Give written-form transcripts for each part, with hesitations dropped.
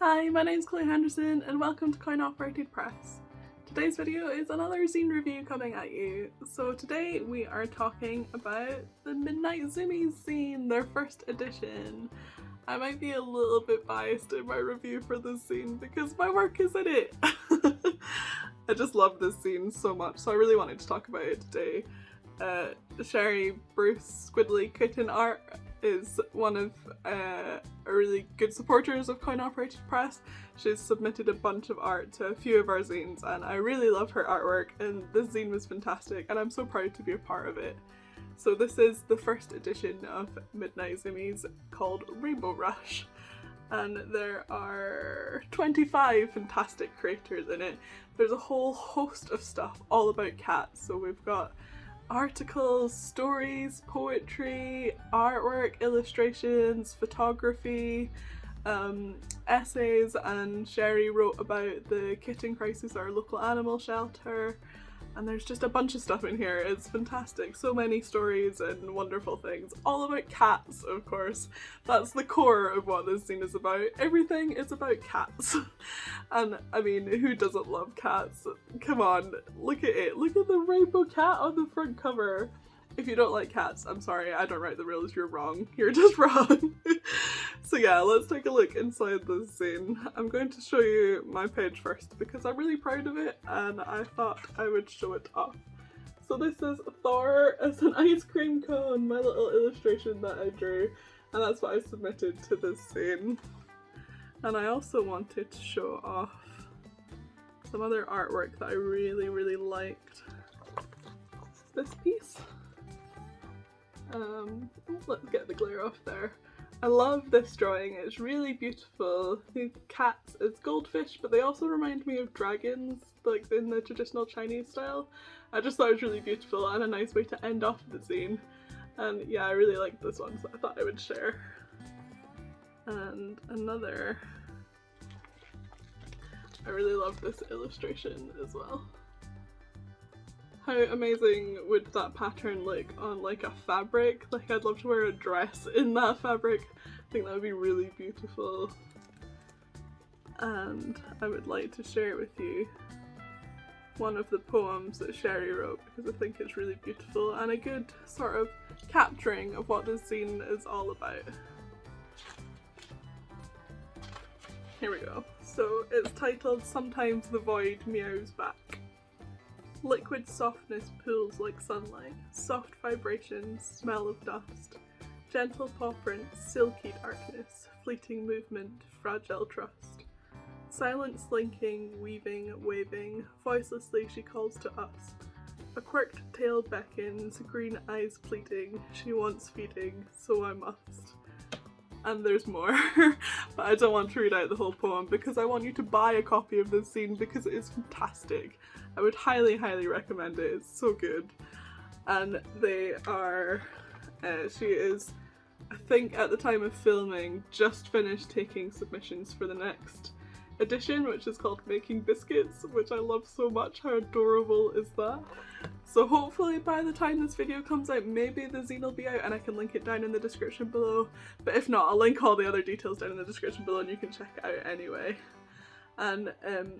Hi, my name's Chloe Henderson and welcome to coinoperatedpress. Today's video is another zine review coming at you. So today we are talking about the Midnight Zoomies zine, their first edition. I might be a little bit biased in my review for this zine because my work is in it. I just love this zine so much, so I really wanted to talk about it today. Sherry Bruce Squiddly Kitten Art is one of really good supporters of coinoperatedpress. She's submitted a bunch of art to a few of our zines and I really love her artwork, and this zine was fantastic and I'm so proud to be a part of it. So this is the first edition of Midnight Zoomies called Rainbow Rush, and there are 25 fantastic creators in it. There's a whole host of stuff all about cats, so we've got articles, stories, poetry, artwork, illustrations, photography, essays, and Sherry wrote about the kitten crisis at our local animal shelter, and there's just a bunch of stuff in here. It's fantastic. So many stories and wonderful things. All about cats, of course. That's the core of what this zine is about. Everything is about cats. And I mean, who doesn't love cats? Come on, look at it. Look at the rainbow cat on the front cover. If you don't like cats, I'm sorry, I don't write the rules, you're wrong. You're just wrong. So yeah, let's take a look inside this zine. I'm going to show you my page first because I'm really proud of it and I thought I would show it off. So this is Thor as an ice cream cone, my little illustration that I drew, and that's what I submitted to this zine. And I also wanted to show off some other artwork that I really liked. This piece. Let's get the glare off there. I love this drawing, it's really beautiful. These cats as goldfish, but they also remind me of dragons, like in the traditional Chinese style. I just thought it was really beautiful and a nice way to end off the zine. And yeah, I really liked this one, so I thought I would share. And another, I really love this illustration as well. How amazing would that pattern look on like a fabric? Like, I'd love to wear a dress in that fabric. I think that would be really beautiful. And I would like to share with you one of the poems that Sherry wrote because I think it's really beautiful and a good sort of capturing of what this zine is all about. Here we go. So it's titled "Sometimes the Void Meows Back." Liquid softness pools like sunlight, soft vibrations, smell of dust, gentle paw prints, silky darkness, fleeting movement, fragile trust. Silent slinking, weaving, waving, voicelessly she calls to us. A quirked tail beckons, green eyes pleading, she wants feeding, so I must. And there's more, but I don't want to read out the whole poem because I want you to buy a copy of this zine because it is fantastic. I would highly recommend it, it's so good. And they are, she is, I think at the time of filming, just finished taking submissions for the next edition, which is called Making Biscuits, which I love so much. How adorable is that? So hopefully by the time this video comes out, maybe the zine will be out and I can link it down in the description below. But if not, I'll link all the other details down in the description below and you can check it out anyway. And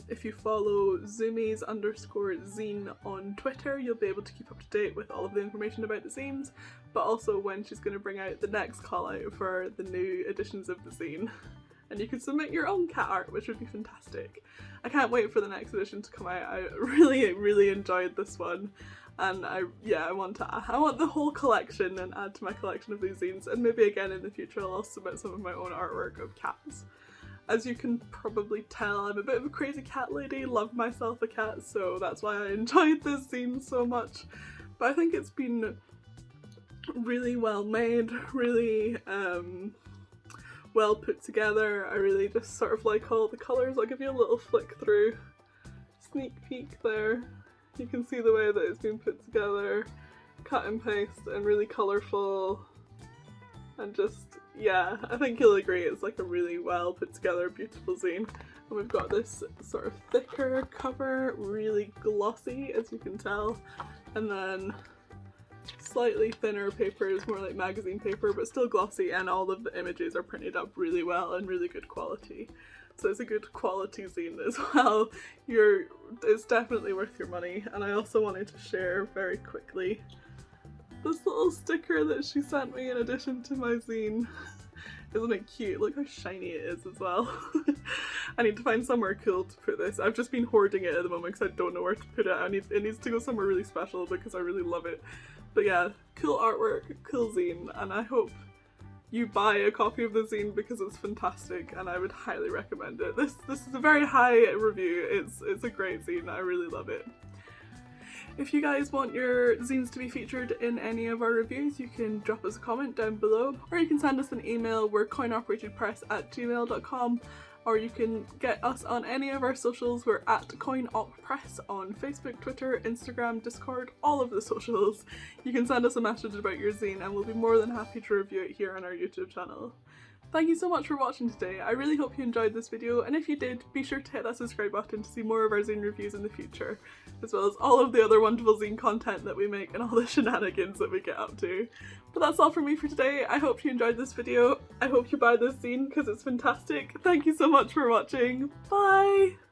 if you follow Zoomies_zine on Twitter, you'll be able to keep up to date with all of the information about the zines, but also when she's going to bring out the next call out for the new editions of the zine. And you can submit your own cat art, which would be fantastic. I can't wait for the next edition to come out. I really enjoyed this one, and I want the whole collection and add to my collection of these zines, and maybe again in the future I'll submit some of my own artwork of cats. As you can probably tell, I'm a bit of a crazy cat lady, love myself a cat, so that's why I enjoyed this zine so much. But I think it's been really well made, really well put together. I really just sort of like all the colours. I'll give you a little flick through, sneak peek there. You can see the way that it's been put together, cut and paste, and really colourful, and just, yeah, I think you'll agree it's like a really well put together beautiful zine. And we've got this sort of thicker cover, really glossy as you can tell, and then slightly thinner paper is more like magazine paper but still glossy, and all of the images are printed up really well and really good quality. so it's a good quality zine as well. It's definitely worth your money. And I also wanted to share very quickly this little sticker that she sent me in addition to my zine. Isn't it cute? Look how shiny it is as well. I need to find somewhere cool to put this. I've just been hoarding it at the moment because I don't know where to put it. It needs to go somewhere really special because I really love it. But yeah, cool artwork, cool zine, and I hope you buy a copy of the zine because it's fantastic and I would highly recommend it. This is a very high review. It's a great zine. I really love it. If you guys want your zines to be featured in any of our reviews, you can drop us a comment down below, or you can send us an email. We're coinoperatedpress@gmail.com, or you can get us on any of our socials. We're at coinopepress on Facebook, Twitter, Instagram, Discord, all of the socials. You can send us a message about your zine and we'll be more than happy to review it here on our YouTube channel. Thank you so much for watching today. I really hope you enjoyed this video, and if you did, be sure to hit that subscribe button to see more of our zine reviews in the future, as well as all of the other wonderful zine content that we make and all the shenanigans that we get up to. But that's all from me for today. I hope you enjoyed this video. I hope you buy this zine because it's fantastic. Thank you so much for watching. Bye!